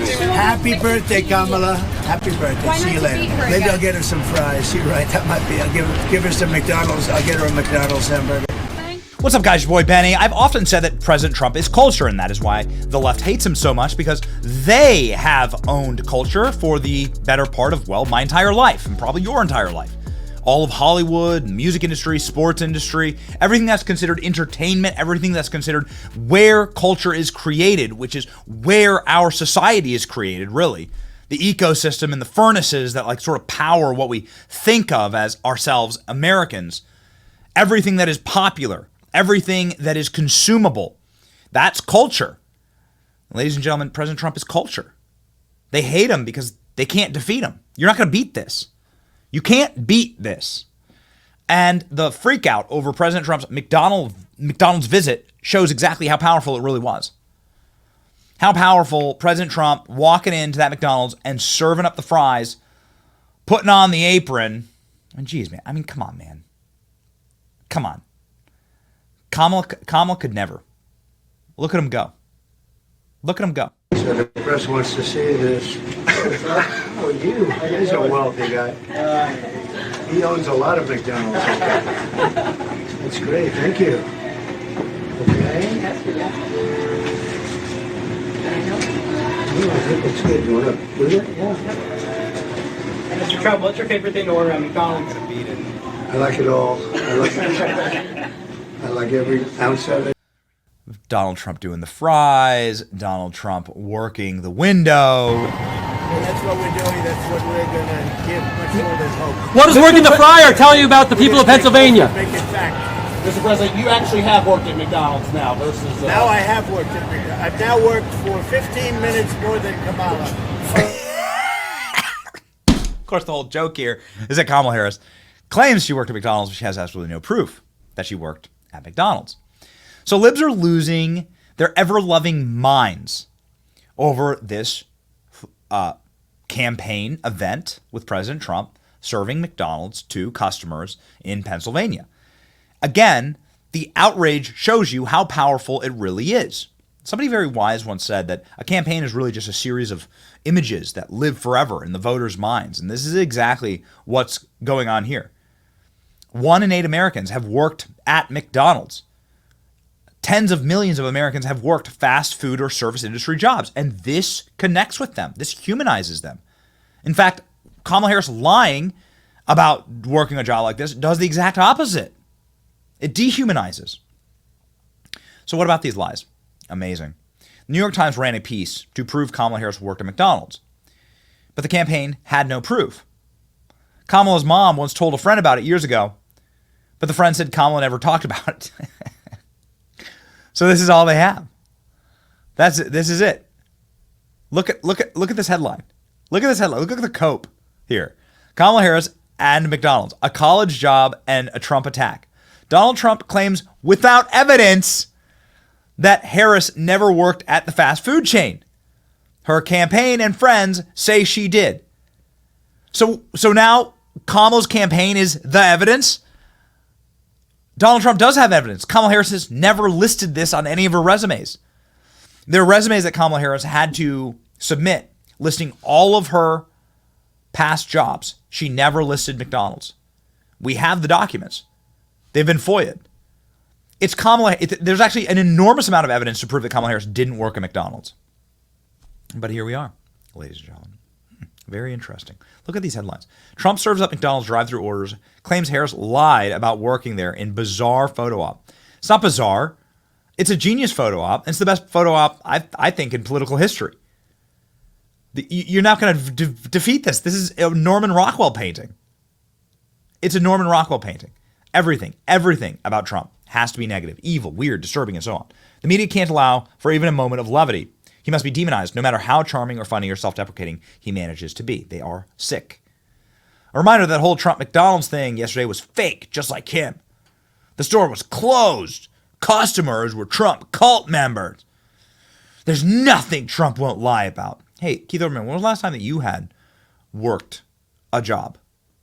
Happy birthday, Kamala. Happy birthday. See you later. Maybe I'll get her some fries. You're right. That might be. I'll give her some McDonald's. I'll get her a McDonald's hamburger. What's up, guys? Your boy Benny. I've often said that President Trump is culture, and that is why the left hates him so much, because they have owned culture for the better part of, well, my entire life, and probably your entire life. All of Hollywood, music industry, sports industry, everything that's considered entertainment, everything that's considered where culture is created, which is where our society is created, really. The ecosystem and the furnaces that like sort of power what we think of as ourselves, Americans. Everything that is popular, everything that is consumable, that's culture. Ladies and gentlemen, President Trump is culture. They hate him because they can't defeat him. You're not going to beat this. You can't beat this. And the freak out over President Trump's McDonald's visit shows exactly how powerful it really was. How powerful President Trump walking into that McDonald's and serving up the fries, putting on the apron. And geez, man, I mean, come on, man. Come on. Kamala could never. Look at him go. Look at him go. So the press wants to see this. Oh, he's a wealthy guy. He owns a lot of McDonald's. That's great. Thank you. Okay. I think it's good. You want to do it? Yeah. Mr. Trump, what's your favorite thing to order at McDonald's? I like it all. I like every ounce of it. Donald Trump doing the fries, Donald Trump working the window. Well, that's what we're doing. That's what we're going to give much more than hope. What does working the fryer tell you about the people of Pennsylvania? Make it fact. Mr. President, you actually have worked at McDonald's now versus... Now I have worked at McDonald's. I've now worked for 15 minutes more than Kamala. Of course, the whole joke here is that Kamala Harris claims she worked at McDonald's, but she has absolutely no proof that she worked at McDonald's. So libs are losing their ever-loving minds over this campaign event with President Trump serving McDonald's to customers in Pennsylvania. Again, the outrage shows you how powerful it really is. Somebody very wise once said that a campaign is really just a series of images that live forever in the voters' minds. And this is exactly what's going on here. 1 in 8 Americans have worked at McDonald's. Tens of millions of Americans have worked fast food or service industry jobs, and this connects with them. This humanizes them. In fact, Kamala Harris lying about working a job like this does the exact opposite. It dehumanizes. So what about these lies? Amazing. The New York Times ran a piece to prove Kamala Harris worked at McDonald's, but the campaign had no proof. Kamala's mom once told a friend about it years ago, but the friend said Kamala never talked about it. So this is all they have. That's it. This is it. Look at this headline. Look at this headline. Look at the cope here. Kamala Harris and McDonald's, a college job and a Trump attack. Donald Trump claims without evidence that Harris never worked at the fast food chain. Her campaign and friends say she did. So now Kamala's campaign is the evidence. Donald Trump does have evidence. Kamala Harris has never listed this on any of her resumes. There are resumes that Kamala Harris had to submit listing all of her past jobs. She never listed McDonald's. We have the documents. They've been FOIA'd. It's Kamala. There's actually an enormous amount of evidence to prove that Kamala Harris didn't work at McDonald's. But here we are, ladies and gentlemen. Very interesting. Look at these headlines. Trump serves up McDonald's drive-through orders, claims Harris lied about working there in bizarre photo op. It's not bizarre. It's a genius photo op. It's the best photo op, I think, in political history. You're not going to defeat this. This is a Norman Rockwell painting. It's a Norman Rockwell painting. Everything about Trump has to be negative, evil, weird, disturbing, and so on. The media can't allow for even a moment of levity. He must be demonized, no matter how charming or funny or self-deprecating he manages to be. They are sick. A reminder that whole Trump McDonald's thing yesterday was fake, just like him. The store was closed. Customers were Trump cult members. There's nothing Trump won't lie about. Hey, Keith Olbermann, when was the last time that you had worked a job?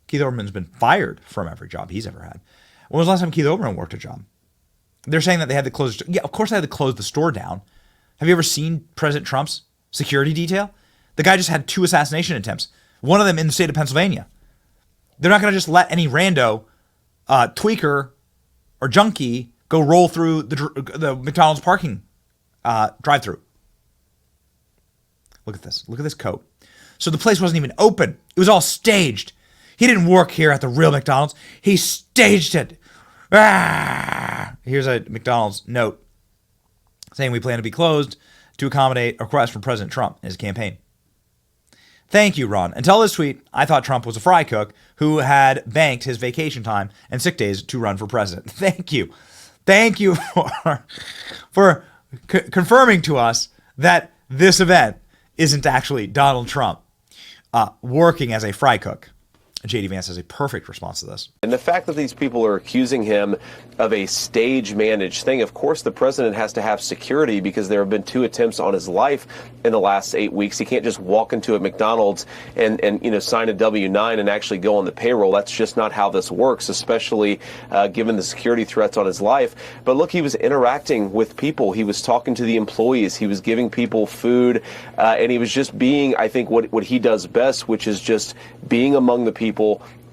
Keith Olbermann's been fired from every job he's ever had. When was the last time Keith Olbermann worked a job? They're saying that they had to close. Yeah, of course they had to close the store down. Have you ever seen President Trump's security detail? The guy just had 2 assassination attempts, one of them in the state of Pennsylvania. They're not going to just let any rando, tweaker, or junkie go roll through the McDonald's parking drive-through. Look at this. Look at this coat. So the place wasn't even open. It was all staged. He didn't work here at the real McDonald's. He staged it. Ah! Here's a McDonald's note saying we plan to be closed to accommodate a request from President Trump in his campaign. Thank you, Ron. Until this tweet, I thought Trump was a fry cook who had banked his vacation time and sick days to run for president. Thank you. Thank you for confirming to us that this event isn't actually Donald Trump working as a fry cook. J.D. Vance has a perfect response to this. And the fact that these people are accusing him of a stage-managed thing, of course the president has to have security because there have been 2 attempts on his life in the last 8 weeks. He can't just walk into a McDonald's and sign a W-9 and actually go on the payroll. That's just not how this works, especially given the security threats on his life. But look, he was interacting with people. He was talking to the employees. He was giving people food. And he was just being, I think, what he does best, which is just being among the people,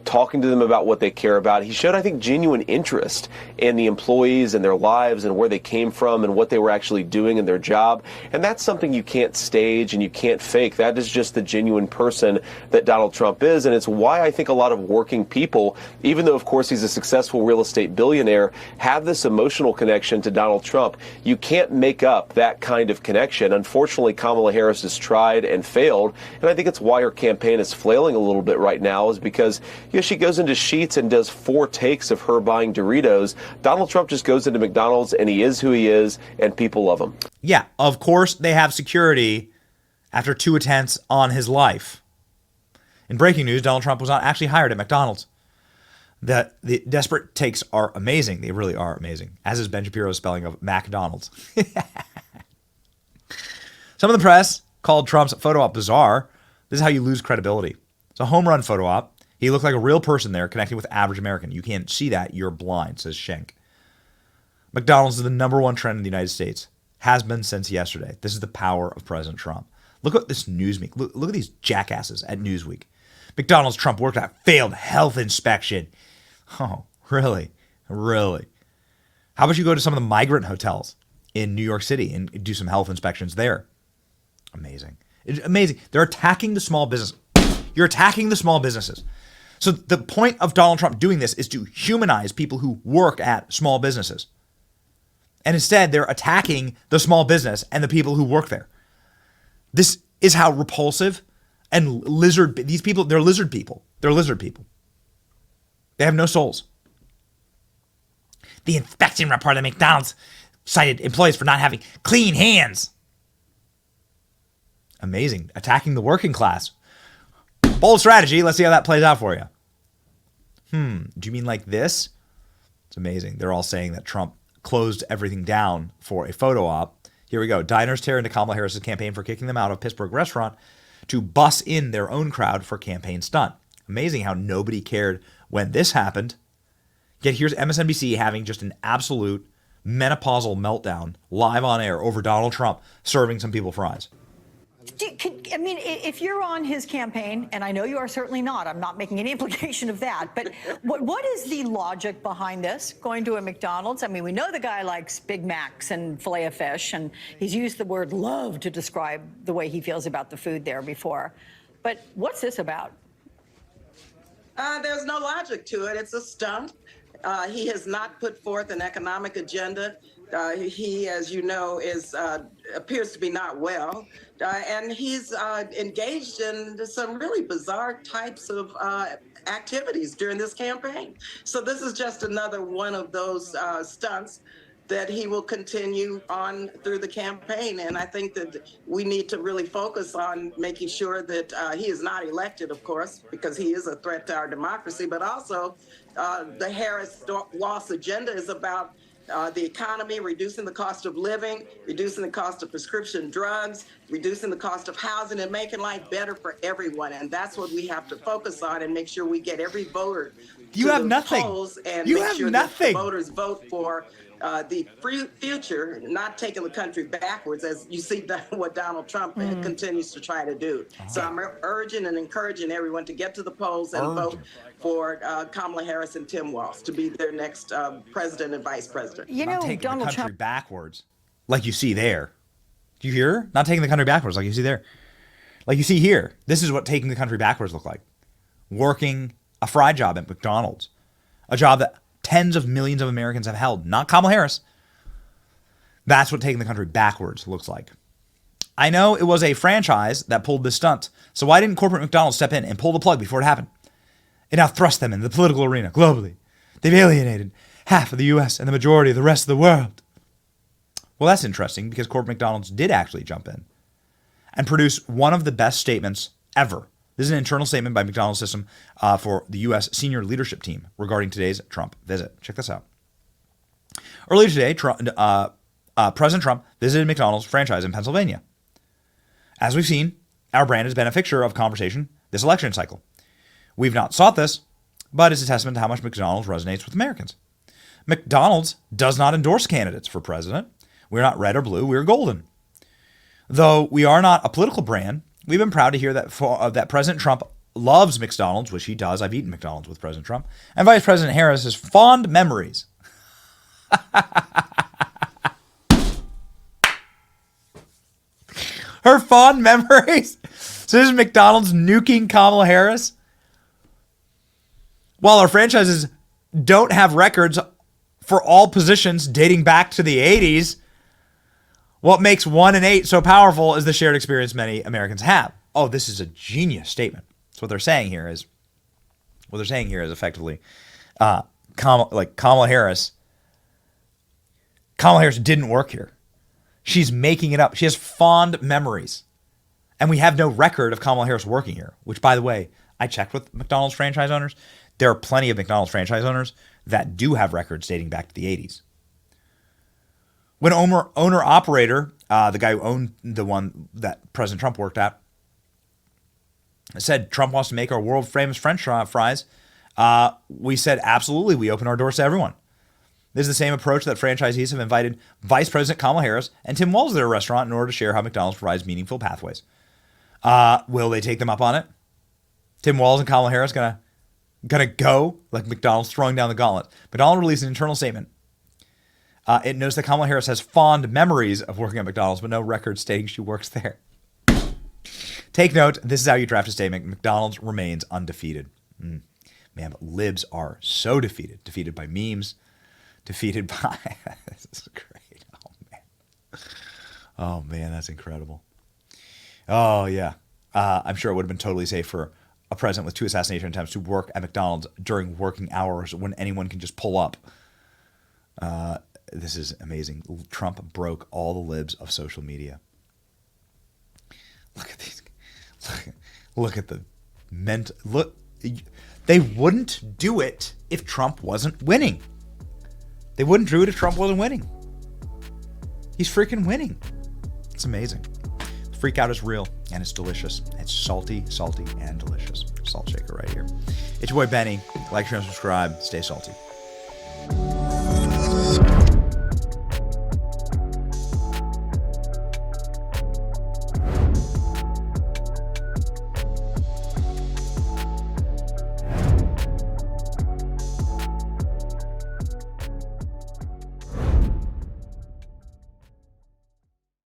talking to them about what they care about. He showed, I think, genuine interest in the employees and their lives and where they came from and what they were actually doing in their job. And that's something you can't stage and you can't fake. That is just the genuine person that Donald Trump is. And it's why I think a lot of working people, even though, of course, he's a successful real estate billionaire, have this emotional connection to Donald Trump. You can't make up that kind of connection. Unfortunately, Kamala Harris has tried and failed. And I think it's why her campaign is flailing a little bit right now, is because she goes into Sheets and does 4 takes of her buying Doritos. Donald Trump just goes into McDonald's and he is who he is, and people love him. Yeah, of course they have security after 2 attempts on his life. In breaking news, Donald Trump was not actually hired at McDonald's. The desperate takes are amazing. They really are amazing, as is Ben Shapiro's spelling of McDonald's. Some of the press called Trump's photo op bizarre. This is how you lose credibility. It's a home run photo op. He looked like a real person there connecting with average American. You can't see that. You're blind, says Schenk. McDonald's is the #1 trend in the United States. Has been since yesterday. This is the power of President Trump. Look at this Newsweek. Look at these jackasses at Newsweek. McDonald's Trump worked at failed health inspection. Oh, really? Really? How about you go to some of the migrant hotels in New York City and do some health inspections there? Amazing. It's amazing. They're attacking the small business. You're attacking the small businesses. So the point of Donald Trump doing this is to humanize people who work at small businesses. And instead, they're attacking the small business and the people who work there. This is how repulsive and these people, they're lizard people. They're lizard people. They have no souls. The inspection report at McDonald's cited employees for not having clean hands. Amazing. Attacking the working class. Bold strategy. Let's see how that plays out for you. Do you mean like this? It's amazing. They're all saying that Trump closed everything down for a photo op. Here we go. Diners tear into Kamala Harris's campaign for kicking them out of Pittsburgh restaurant to bus in their own crowd for campaign stunt. Amazing how nobody cared when this happened. Yet here's MSNBC having just an absolute menopausal meltdown live on air over Donald Trump serving some people fries. I mean, if you're on his campaign, and I know you are certainly not, I'm not making any implication of that, but what is the logic behind this, going to a McDonald's? I mean, we know the guy likes Big Macs and filet of fish, and he's used the word love to describe the way he feels about the food there before. But what's this about? There's no logic to it. It's a stunt. He has not put forth an economic agenda. He, as you know, appears to be not well. And he's engaged in some really bizarre types of activities during this campaign. So this is just another one of those stunts that he will continue on through the campaign. And I think that we need to really focus on making sure that he is not elected, of course, because he is a threat to our democracy, but also the Harris loss agenda is about the economy, reducing the cost of living, reducing the cost of prescription drugs, reducing the cost of housing, and making life better for everyone. And that's what we have to focus on and make sure we get every voter You have nothing. polls and You make have sure nothing. that the voters vote for the future, not taking the country backwards, as you see what Donald Trump continues to try to do. So I'm urging and encouraging everyone to get to the polls and vote for Kamala Harris and Tim Walz to be their next president and vice president. You know, Not taking Donald the country Trump. backwards, like you see there. Do you hear? Not taking the country backwards, like you see there. Like you see here. This is what taking the country backwards look like. Working a fry job at McDonald's, a job that tens of millions of Americans have held, not Kamala Harris. That's what taking the country backwards looks like. I know it was a franchise that pulled this stunt, so why didn't corporate McDonald's step in and pull the plug before it happened? It now thrusts them in the political arena globally. They've alienated half of the U.S. and the majority of the rest of the world. Well, that's interesting because corporate McDonald's did actually jump in and produce one of the best statements ever. This is an internal statement by McDonald's system for the U.S. senior leadership team regarding today's Trump visit. Check this out. Earlier today, President Trump visited McDonald's franchise in Pennsylvania. As we've seen, our brand has been a fixture of conversation this election cycle. We've not sought this, but it's a testament to how much McDonald's resonates with Americans. McDonald's does not endorse candidates for president. We're not red or blue, we're golden. Though we are not a political brand, we've been proud to hear that President Trump loves McDonald's, which he does. I've eaten McDonald's with President Trump. And Vice President Harris has fond memories. Her fond memories? So this is McDonald's nuking Kamala Harris? While our franchises don't have records for all positions dating back to the 80s, what makes 1 and 8 so powerful is the shared experience many Americans have. Oh, this is a genius statement. So what they're saying here is effectively Kamala Harris didn't work here. She's making it up. She has fond memories. And we have no record of Kamala Harris working here, which, by the way, I checked with McDonald's franchise owners. There are plenty of McDonald's franchise owners that do have records dating back to the 80s. When owner-operator, the guy who owned the one that President Trump worked at, said Trump wants to make our world-famous French fries, we said, absolutely, we open our doors to everyone. This is the same approach that franchisees have invited Vice President Kamala Harris and Tim Walz to their restaurant in order to share how McDonald's provides meaningful pathways. Will they take them up on it? Tim Walz and Kamala Harris gonna go like McDonald's throwing down the gauntlet. McDonald's released an internal statement. It notes that Kamala Harris has fond memories of working at McDonald's, but no record stating she works there. Take note, this is how you draft a statement. McDonald's remains undefeated. Man, but libs are so defeated. Defeated by memes. Defeated by... This is great. Oh, man, that's incredible. Oh, yeah. I'm sure it would have been totally safe for a president with 2 assassination attempts to work at McDonald's during working hours when anyone can just pull up. This is amazing. Trump broke all the libs of social media. Look at these. Look at the look. They wouldn't do it if Trump wasn't winning. They wouldn't do it if Trump wasn't winning. He's freaking winning. It's amazing. Freak out is real and it's delicious. It's salty, and delicious. Salt shaker right here. It's your boy Benny. Like, share, and subscribe. Stay salty.